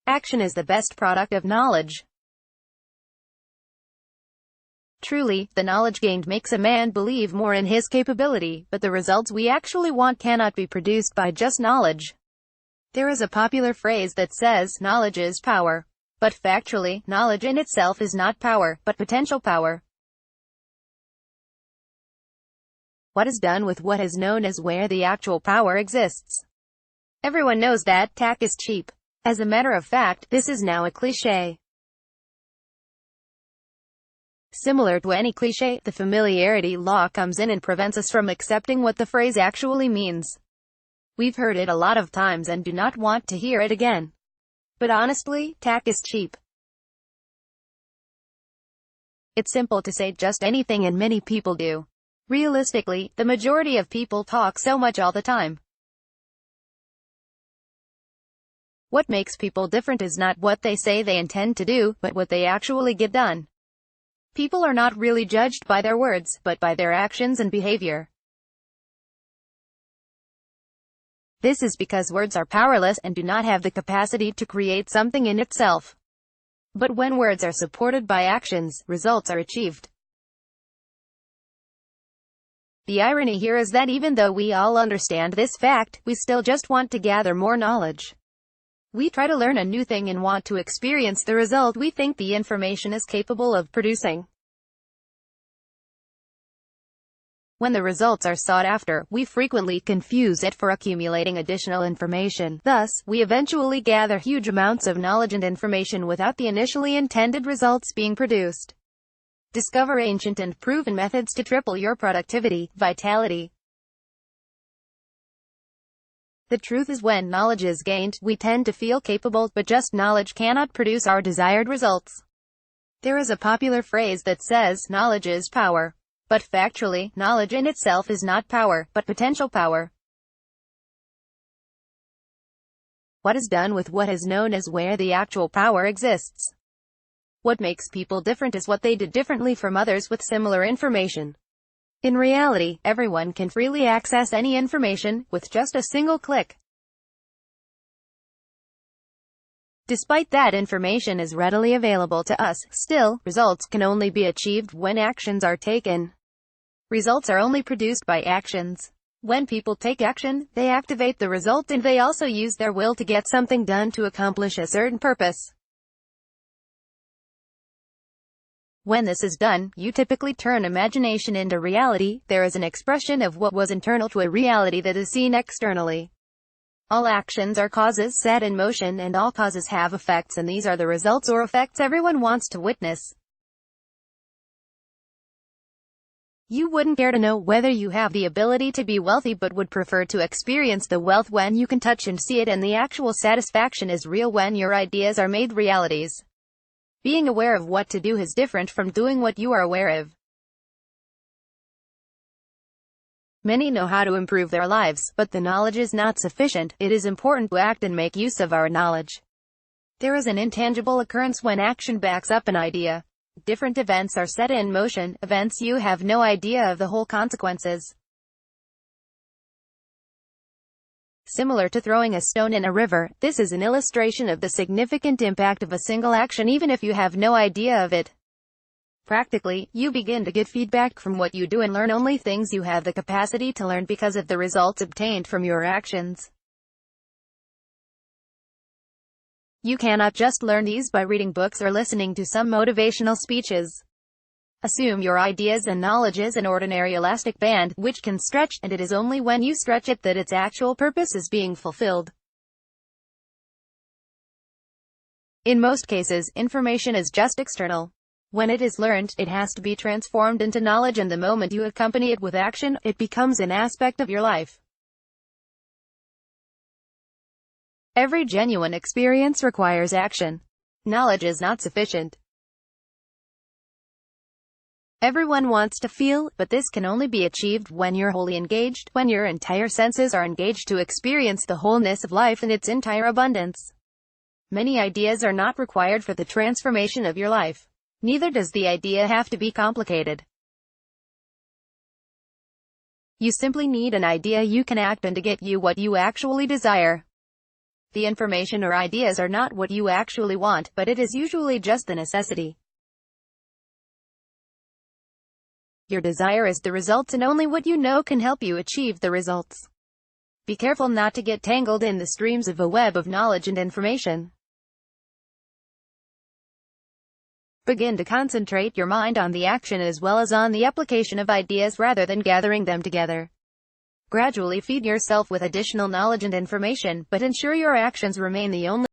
Action is the best product of knowledge. Truly, the knowledge gained makes a man believe more in his capability, but the results we actually want cannot be produced by just knowledge. There is a popular phrase that says, knowledge is power. But factually, knowledge in itself is not power, but potential power. What is done with what is known as where the actual power exists? Everyone knows that tack is cheap. As a matter of fact, this is now a cliché. Similar to any cliché, the familiarity law comes in and prevents us from accepting what the phrase actually means. We've heard it a lot of times and do not want to hear it again. But honestly, tack is cheap. It's simple to say just anything and many people do. Realistically, the majority of people talk so much all the time. What makes people different is not what they say they intend to do, but what they actually get done. People are not really judged by their words, but by their actions and behavior. This is because words are powerless and do not have the capacity to create something in itself. But when words are supported by actions, results are achieved. The irony here is that even though we all understand this fact, we still just want to gather more knowledge. We try to learn a new thing and want to experience the result we think the information is capable of producing. When the results are sought after, we frequently confuse it for accumulating additional information. Thus, we eventually gather huge amounts of knowledge and information without the initially intended results being produced. Discover ancient and proven methods to triple your productivity, vitality. The truth is, when knowledge is gained, we tend to feel capable, but just knowledge cannot produce our desired results. There is a popular phrase that says, knowledge is power. But factually, knowledge in itself is not power, but potential power. What is done with what is known as where the actual power exists? What makes people different is what they did differently from others with similar information. In reality, everyone can freely access any information, with just a single click. Despite that information is readily available to us, still, results can only be achieved when actions are taken. Results are only produced by actions. When people take action, they activate the result and they also use their will to get something done to accomplish a certain purpose. When this is done, you typically turn imagination into reality. There is an expression of what was internal to a reality that is seen externally. All actions are causes set in motion, and all causes have effects, and these are the results or effects everyone wants to witness. You wouldn't care to know whether you have the ability to be wealthy, but would prefer to experience the wealth when you can touch and see it, and the actual satisfaction is real when your ideas are made realities. Being aware of what to do is different from doing what you are aware of. Many know how to improve their lives, but the knowledge is not sufficient. It is important to act and make use of our knowledge. There is an intangible occurrence when action backs up an idea. Different events are set in motion, events you have no idea of the whole consequences. Similar to throwing a stone in a river, this is an illustration of the significant impact of a single action even if you have no idea of it. Practically, you begin to get feedback from what you do and learn only things you have the capacity to learn because of the results obtained from your actions. You cannot just learn these by reading books or listening to some motivational speeches. Assume your ideas and knowledge is an ordinary elastic band, which can stretch, and it is only when you stretch it that its actual purpose is being fulfilled. In most cases, information is just external. When it is learned, it has to be transformed into knowledge, and the moment you accompany it with action, it becomes an aspect of your life. Every genuine experience requires action. Knowledge is not sufficient. Everyone wants to feel, but this can only be achieved when you're wholly engaged, when your entire senses are engaged to experience the wholeness of life in its entire abundance. Many ideas are not required for the transformation of your life. Neither does the idea have to be complicated. You simply need an idea you can act on to get you what you actually desire. The information or ideas are not what you actually want, but it is usually just the necessity. Your desire is the results, and only what you know can help you achieve the results. Be careful not to get tangled in the streams of a web of knowledge and information. Begin to concentrate your mind on the action as well as on the application of ideas rather than gathering them together. Gradually feed yourself with additional knowledge and information, but ensure your actions remain the only